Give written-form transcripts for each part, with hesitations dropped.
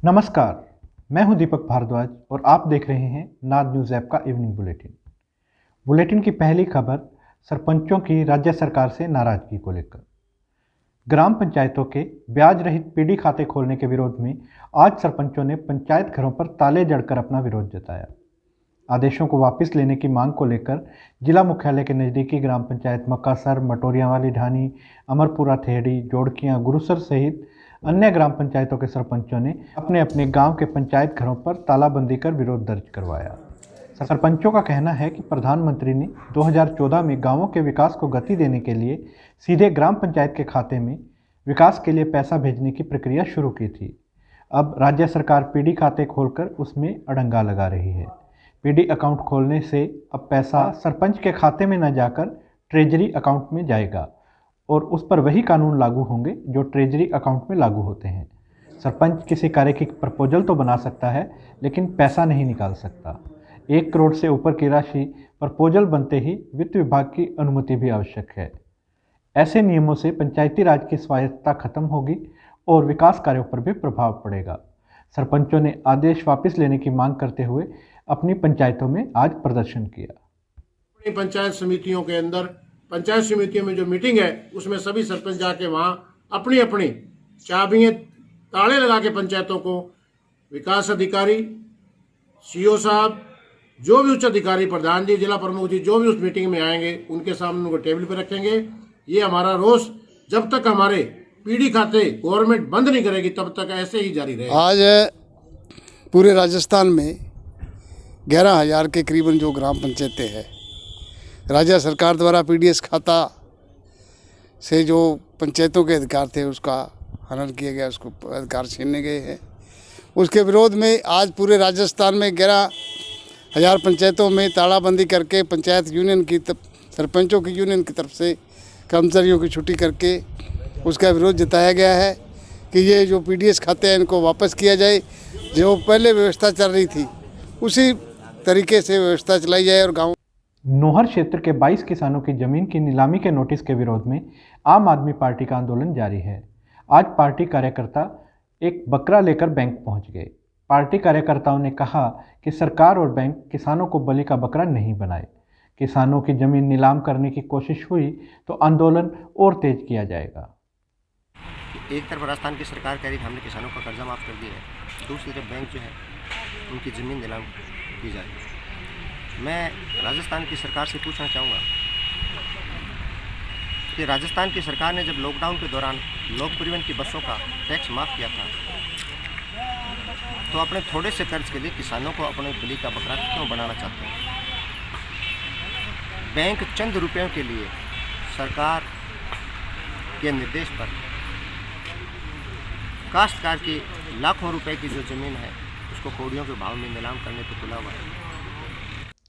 नमस्कार, मैं हूं दीपक भारद्वाज और आप देख रहे हैं नाद न्यूज़ ऐप का इवनिंग बुलेटिन। बुलेटिन की पहली खबर सरपंचों की राज्य सरकार से नाराजगी को लेकर। ग्राम पंचायतों के ब्याज रहित पीडी खाते खोलने के विरोध में आज सरपंचों ने पंचायत घरों पर ताले जड़कर अपना विरोध जताया। आदेशों को वापस लेने की मांग को लेकर जिला मुख्यालय के नज़दीकी ग्राम पंचायत मक्कासर, मटोरियांवाली ढानी, अमरपुरा थेड़ी, जोड़कियां, गुरुसर सहित अन्य ग्राम पंचायतों के सरपंचों ने अपने अपने गांव के पंचायत घरों पर तालाबंदी कर विरोध दर्ज करवाया। सरपंचों का कहना है कि प्रधानमंत्री ने 2014 में गांवों के विकास को गति देने के लिए सीधे ग्राम पंचायत के खाते में विकास के लिए पैसा भेजने की प्रक्रिया शुरू की थी। अब राज्य सरकार पीडी खाते खोलकर उसमें अड़ंगा लगा रही है। पीडी अकाउंट खोलने से अब पैसा सरपंच के खाते में न जाकर ट्रेजरी अकाउंट में जाएगा और उस पर वही कानून लागू होंगे जो ट्रेजरी अकाउंट में लागू होते हैं। सरपंच किसी कार्य की प्रपोजल तो बना सकता है लेकिन पैसा नहीं निकाल सकता। 1 करोड़ से ऊपर की राशि प्रपोजल बनते ही वित्त विभाग की अनुमति भी आवश्यक है। ऐसे नियमों से पंचायती राज की स्वायत्तता खत्म होगी और विकास कार्यों पर भी प्रभाव पड़ेगा। सरपंचों ने आदेश वापस लेने की मांग करते हुए अपनी पंचायतों में आज प्रदर्शन किया। पंचायत समितियों के अंदर पंचायत समितियों में जो मीटिंग है उसमें सभी सरपंच जाके वहां अपनी अपनी चाबियां ताले लगा के पंचायतों को विकास अधिकारी, सीओ साहब, जो भी उच्च अधिकारी, प्रधान जी, जिला प्रमुख जी, जो भी उस मीटिंग में आएंगे उनके सामने उनको टेबल पर रखेंगे। ये हमारा रोष जब तक हमारे पीडी खाते गवर्नमेंट बंद नहीं करेगी तब तक ऐसे ही जारी रहेगा। आज पूरे राजस्थान में 11,000 के करीबन जो ग्राम पंचायतें हैं, राज्य सरकार द्वारा पीडीएस खाता से जो पंचायतों के अधिकार थे उसका हनन किया गया, उसको अधिकार छीनने गए हैं। उसके विरोध में आज पूरे राजस्थान में 11,000 पंचायतों में तालाबंदी करके पंचायत यूनियन की सरपंचों की यूनियन की तरफ से कर्मचारियों की छुट्टी करके उसका विरोध जताया गया है कि ये जो पीडीएस खाते हैं इनको वापस किया जाए। जो पहले व्यवस्था चल रही थी उसी तरीके से व्यवस्था चलाई जाए और गाँव नोहर क्षेत्र के 22 किसानों की जमीन की नीलामी के नोटिस के विरोध में आम आदमी पार्टी का आंदोलन जारी है। आज पार्टी कार्यकर्ता एक बकरा लेकर बैंक पहुंच गए। पार्टी कार्यकर्ताओं ने कहा कि सरकार और बैंक किसानों को बलि का बकरा नहीं बनाए। किसानों की जमीन नीलाम करने की कोशिश हुई तो आंदोलन और तेज किया जाएगा। एक तरफ राजस्थान की सरकार कह रही है हमने किसानों का कर्जा माफ़ कर दिया है, दूसरी तरफ बैंक जो है उनकी ज़मीन नीलाम की जा रही है। मैं राजस्थान की सरकार से पूछना चाहूँगा कि राजस्थान की सरकार ने जब लॉकडाउन के दौरान लोक परिवहन की बसों का टैक्स माफ़ किया था तो अपने थोड़े से कर्ज के लिए किसानों को अपने बलि का बकरा क्यों बनाना चाहते हैं? बैंक चंद रुपयों के लिए सरकार के निर्देश पर काश्तकार की लाखों रुपए की जो ज़मीन है उसको कौड़ियों के भाव में नीलाम करने को तुला हुआ है।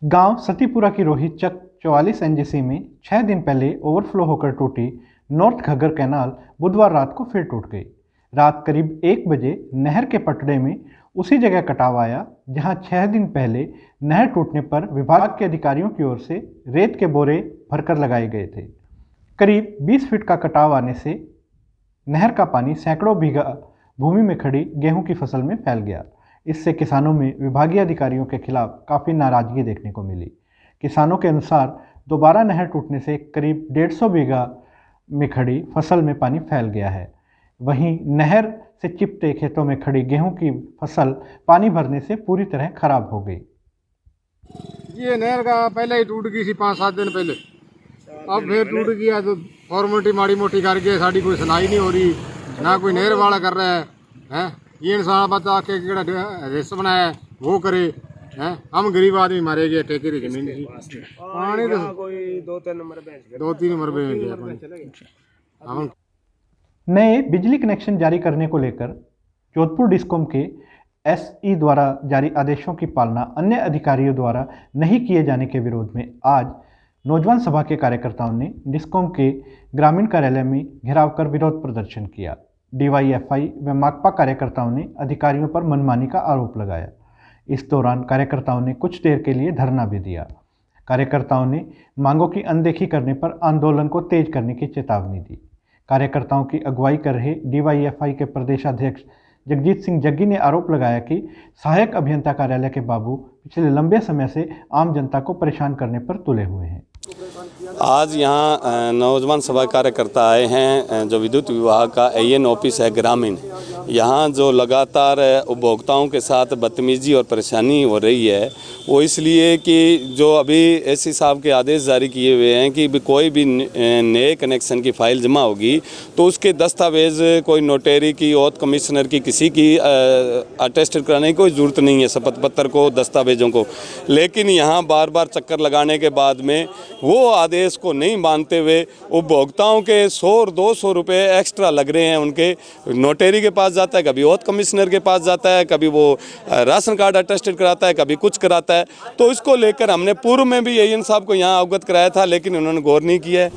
गांव सतीपुरा की रोहित चक 44 एनजीसी में 6 दिन पहले ओवरफ्लो होकर टूटी नॉर्थ घग्गर कैनाल बुधवार रात को फिर टूट गई। रात करीब 1 बजे नहर के पटड़े में उसी जगह कटाव आया जहां 6 दिन पहले नहर टूटने पर विभाग के अधिकारियों की ओर से रेत के बोरे भरकर लगाए गए थे। करीब 20 फीट का कटाव आने से नहर का पानी सैकड़ों बीघा भूमि में खड़ी गेहूं की फसल में फैल गया। इससे किसानों में विभागीय अधिकारियों के खिलाफ काफ़ी नाराजगी देखने को मिली। किसानों के अनुसार दोबारा नहर टूटने से करीब 150 बीघा में खड़ी फसल में पानी फैल गया है। वहीं नहर से चिपटे खेतों में खड़ी गेहूं की फसल पानी भरने से पूरी तरह खराब हो गई। ये नहर का पहले ही टूट गई थी 5-7 दिन पहले, अब फिर टूट गया तो फॉर्मेलिटी माड़ी मोटी करके साड़ी कोई सुनाई नहीं हो रही, ना कोई नहर वाला कर रहा है। ये इंसान बता के रेस बनाया वो करे हैं, हम गरीब आदमी मारे गए ठेके की जमीन की पानी तो कोई 2-3 नंबर पे। नए बिजली कनेक्शन जारी करने को लेकर जोधपुर डिस्कॉम के एसई द्वारा जारी आदेशों की पालना अन्य अधिकारियों द्वारा नहीं किए जाने के विरोध में आज नौजवान सभा के कार्यकर्ताओं ने डिस्कॉम के ग्रामीण कार्यालय में घेराव कर विरोध प्रदर्शन किया। डीवाईएफआई व माकपा कार्यकर्ताओं ने अधिकारियों पर मनमानी का आरोप लगाया। इस दौरान कार्यकर्ताओं ने कुछ देर के लिए धरना भी दिया। कार्यकर्ताओं ने मांगों की अनदेखी करने पर आंदोलन को तेज करने की चेतावनी दी। कार्यकर्ताओं की अगुवाई कर रहे डीवाईएफआई के प्रदेशाध्यक्ष जगजीत सिंह जग्गी ने आरोप लगाया कि सहायक अभियंता कार्यालय के बाबू पिछले लंबे समय से आम जनता को परेशान करने पर तुले हुए हैं। आज यहाँ नौजवान सभा कार्यकर्ता आए हैं जो विद्युत विभाग का AN ऑफिस है ग्रामीण, यहाँ जो लगातार उपभोक्ताओं के साथ बदतमीजी और परेशानी हो रही है वो इसलिए कि जो अभी एसी साहब के आदेश जारी किए हुए हैं कि कोई भी नए कनेक्शन की फाइल जमा होगी तो उसके दस्तावेज़ कोई नोटरी की ओथ कमिश्नर की किसी की अटेस्टेड कराने की कोई ज़रूरत नहीं है, शपथ पत्र को दस्तावेज़ों को। लेकिन यहाँ बार बार चक्कर लगाने के बाद में वो आदेश को नहीं मानते हुए उपभोक्ताओं के 100 और 200 रुपये एक्स्ट्रा लग रहे हैं। उनके नोटरी के पास जाता है, कभी ओथ कमिश्नर के पास जाता है, कभी वो राशन कार्ड अटेस्टेड कराता है, कभी कुछ कराता है। तो इसको लेकर हमने पूर्व में भी AN साहब को यहाँ अवगत कराया था, लेकिन उन्होंने गौर नहीं किया है।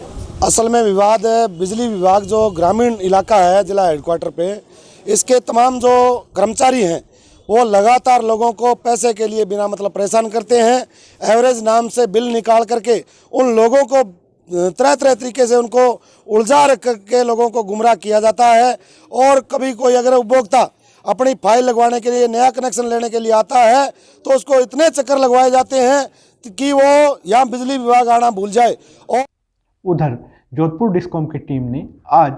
असल में विवाद है बिजली विभाग जो ग्रामीण इलाका है जिला हेडक्वार्टर पे, इसके तमाम जो कर्मचारी हैं वो लगातार लोगों को पैसे के लिए बिना मतलब परेशान करते हैं। एवरेज नाम से बिल निकाल करके उन लोगों को तरह तरह तरीके से उनको उलझा करके लोगों को गुमराह किया जाता है। और कभी कोई अगर उपभोक्ता अपनी फाइल लगवाने के लिए, नया कनेक्शन लेने के लिए आता है तो उसको इतने चक्कर लगवाए जाते हैं कि वो यहाँ बिजली विभाग आना भूल जाए। और उधर जोधपुर डिस्कॉम की टीम ने आज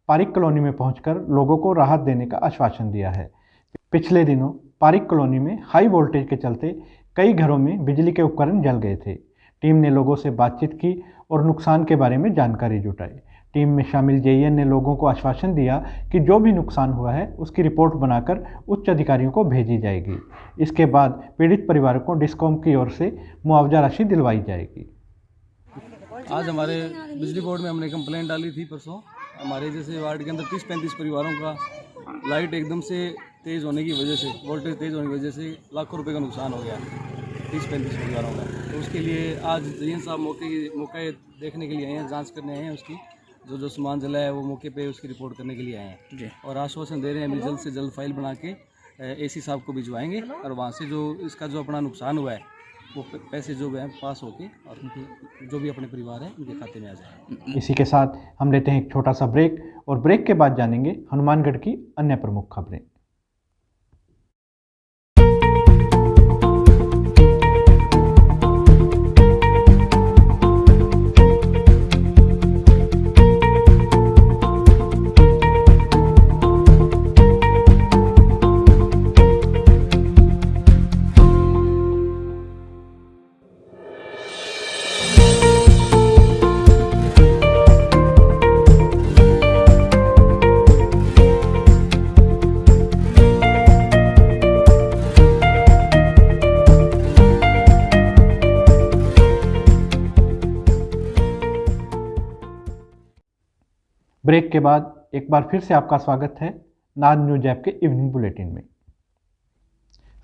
पारिक कॉलोनी में पहुंचकर लोगों को राहत देने का आश्वासन दिया है। पिछले दिनों पारिक कॉलोनी में हाई वोल्टेज के चलते कई घरों में बिजली के उपकरण जल गए थे। टीम ने लोगों से बातचीत की और नुकसान के बारे में जानकारी जुटाई। टीम में शामिल JN ने लोगों को आश्वासन दिया कि जो भी नुकसान हुआ है उसकी रिपोर्ट बनाकर उच्च अधिकारियों को भेजी जाएगी। इसके बाद पीड़ित परिवारों को डिस्कॉम की ओर से मुआवजा राशि दिलवाई जाएगी। आज हमारे बिजली बोर्ड में हमने कंप्लेंट डाली थी परसों। हमारे जैसे वार्ड के अंदर 30-35 परिवारों का लाइट एकदम से तेज़ होने की वजह से, वोल्टेज तेज़ होने की वजह से लाखों रुपए का नुकसान हो गया 30-35 परिवारों का। तो उसके लिए आज JN साहब मौके देखने के लिए आए हैं, जांच करने आए हैं, उसकी जो सामान जला है वो मौके पे उसकी रिपोर्ट करने के लिए आए हैं जी। और आश्वासन दे रहे हैं अभी जल्द से जल्द फाइल बना के AC साहब को भिजवाएंगे और वहाँ से जो इसका जो अपना नुकसान हुआ है वो पैसे जो हैं पास होके और उनके जो भी अपने परिवार है उनके खाते में आ जाए। इसी के साथ हम लेते हैं एक छोटा सा ब्रेक और ब्रेक के बाद जानेंगे हनुमानगढ़ की अन्य प्रमुख खबरें। ब्रेक के बाद एक बार फिर से आपका स्वागत है नाद न्यूज ऐप के इवनिंग बुलेटिन में।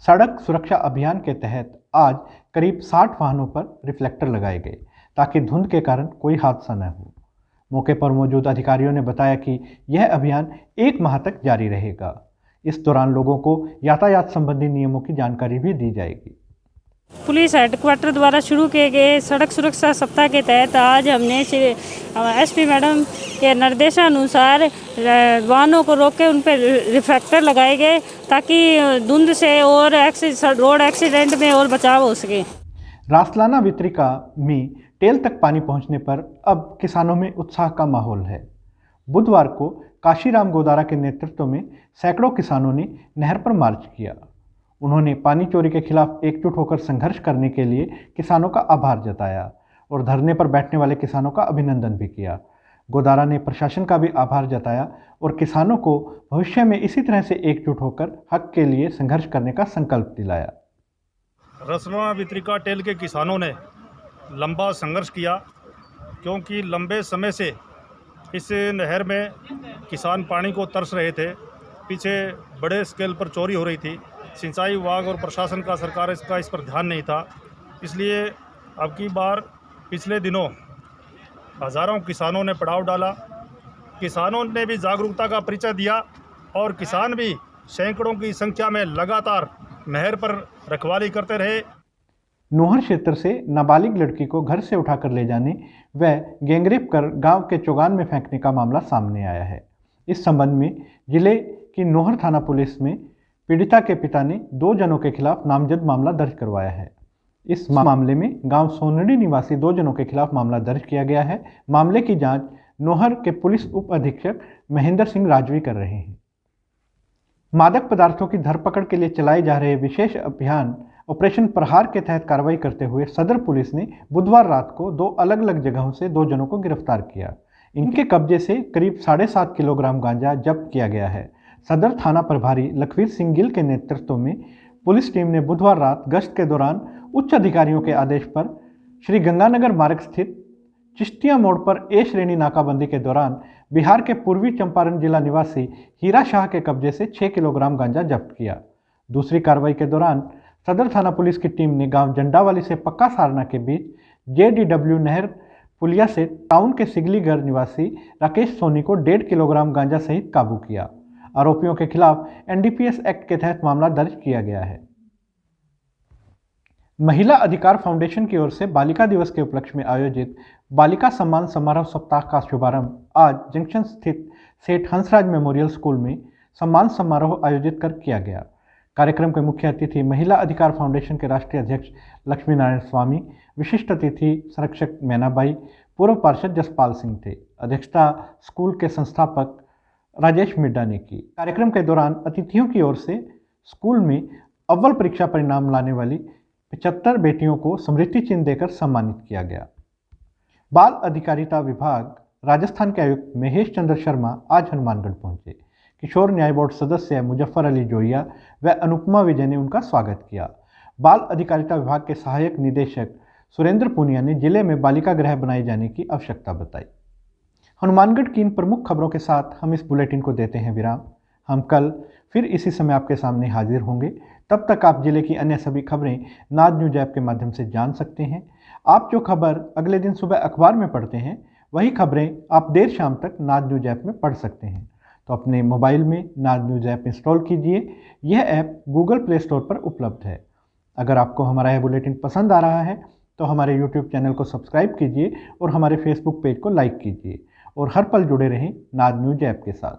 सड़क सुरक्षा अभियान के तहत आज करीब 60 वाहनों पर रिफ्लेक्टर लगाए गए ताकि धुंध के कारण कोई हादसा न हो। मौके पर मौजूद अधिकारियों ने बताया कि यह अभियान 1 माह तक जारी रहेगा। इस दौरान लोगों को यातायात संबंधी नियमों की जानकारी भी दी जाएगी। पुलिस हेडक्वार्टर द्वारा शुरू किए गए सड़क सुरक्षा सप्ताह के तहत आज हमने SP मैडम के निर्देशानुसार वाहनों को रोक के उन पर रिफ्लेक्टर लगाए गए ताकि धुंध से और रोड एक्सीडेंट में और बचाव हो सके। रासलाना वितरिका में टेल तक पानी पहुंचने पर अब किसानों में उत्साह का माहौल है। बुधवार को काशीराम गोदारा के नेतृत्व में सैकड़ों किसानों ने नहर पर मार्च किया। उन्होंने पानी चोरी के खिलाफ एकजुट होकर संघर्ष करने के लिए किसानों का आभार जताया और धरने पर बैठने वाले किसानों का अभिनंदन भी किया। गोदारा ने प्रशासन का भी आभार जताया और किसानों को भविष्य में इसी तरह से एकजुट होकर हक के लिए संघर्ष करने का संकल्प दिलाया। रसलाना वितरिका टेल के किसानों ने लंबा संघर्ष किया क्योंकि लंबे समय से इस नहर में किसान पानी को तरस रहे थे। पीछे बड़े स्केल पर चोरी हो रही थी। सिंचाई विभाग और प्रशासन का सरकार इस पर ध्यान नहीं था। इसलिए अब की बार पिछले दिनों हज़ारों किसानों ने पड़ाव डाला। किसानों ने भी जागरूकता का परिचय दिया और किसान भी सैकड़ों की संख्या में लगातार नहर पर रखवाली करते रहे। नोहर क्षेत्र से नाबालिग लड़की को घर से उठाकर ले जाने व गैंगरेप कर गांव के चौगान में फेंकने का मामला सामने आया है। इस संबंध में जिले कि नोहर थाना पुलिस में पीड़िता के पिता ने 2 जनों के खिलाफ नामजद मामला दर्ज करवाया है। इस मामले में गांव सोनड़ी निवासी 2 जनों के खिलाफ मामला दर्ज किया गया है। मामले की जांच नोहर के पुलिस उप अधीक्षक महेंद्र सिंह राजवी कर रहे हैं। मादक पदार्थों की धरपकड़ के लिए चलाए जा रहे विशेष अभियान ऑपरेशन प्रहार के तहत कार्रवाई करते हुए सदर पुलिस ने बुधवार रात को 2 अलग अलग जगहों से 2 जनों को गिरफ्तार किया। इनके कब्जे से करीब 7.5 किलोग्राम गांजा जब्त किया गया है। सदर थाना प्रभारी लखवीर सिंह गिल के नेतृत्व में पुलिस टीम ने बुधवार रात गश्त के दौरान उच्च अधिकारियों के आदेश पर श्री गंगानगर मार्ग स्थित चिश्तिया मोड़ पर ए श्रेणी नाकाबंदी के दौरान बिहार के पूर्वी चंपारण जिला निवासी हीरा शाह के कब्जे से 6 किलोग्राम गांजा जब्त किया। दूसरी कार्रवाई के दौरान सदर थाना पुलिस की टीम ने गांव जंडावाली से पक्का सारना के बीच JDW नहर पुलिया से टाउन के सिगलीगढ़ निवासी राकेश सोनी को 1.5 किलोग्राम गांजा सहित काबू किया। आरोपियों के खिलाफ NDPS एक्ट के तहत मामला दर्ज किया गया है। महिला अधिकार फाउंडेशन की ओर से बालिका दिवस के उपलक्ष्य में आयोजित बालिका सम्मान समारोह सप्ताह का शुभारंभ आज जंक्शन स्थित सेठ हंसराज मेमोरियल स्कूल में सम्मान समारोह आयोजित कर किया गया। कार्यक्रम के मुख्य अतिथि महिला अधिकार फाउंडेशन के राष्ट्रीय अध्यक्ष लक्ष्मी नारायण स्वामी, विशिष्ट अतिथि संरक्षक मैनाबाई, पूर्व पार्षद जसपाल सिंह थे। अध्यक्षता स्कूल के संस्थापक राजेश मिड्डा ने की। कार्यक्रम के दौरान अतिथियों की ओर से स्कूल में अव्वल परीक्षा परिणाम लाने वाली 75 बेटियों को स्मृति चिन्ह देकर सम्मानित किया गया। बाल अधिकारिता विभाग राजस्थान के आयुक्त महेश चंद्र शर्मा आज हनुमानगढ़ पहुंचे। किशोर न्याय बोर्ड सदस्य मुजफ्फर अली जोइया व अनुपमा विजय ने उनका स्वागत किया। बाल अधिकारिता विभाग के सहायक निदेशक सुरेंद्र पुनिया ने जिले में बालिका गृह बनाए जाने की आवश्यकता बताई। हनुमानगढ़ की इन प्रमुख खबरों के साथ हम इस बुलेटिन को देते हैं विराम। हम कल फिर इसी समय आपके सामने हाजिर होंगे। तब तक आप जिले की अन्य सभी खबरें नाज न्यूज ऐप के माध्यम से जान सकते हैं। आप जो खबर अगले दिन सुबह अखबार में पढ़ते हैं, वही खबरें आप देर शाम तक नाज न्यूज ऐप में पढ़ सकते हैं। तो अपने मोबाइल में नाज न्यूज ऐप इंस्टॉल कीजिए। यह ऐप गूगल प्ले स्टोर पर उपलब्ध है। अगर आपको हमारा यह बुलेटिन पसंद आ रहा है तो हमारे यूट्यूब चैनल को सब्सक्राइब कीजिए और हमारे फेसबुक पेज को लाइक कीजिए और हर पल जुड़े रहें नाज न्यूज ऐप के साथ।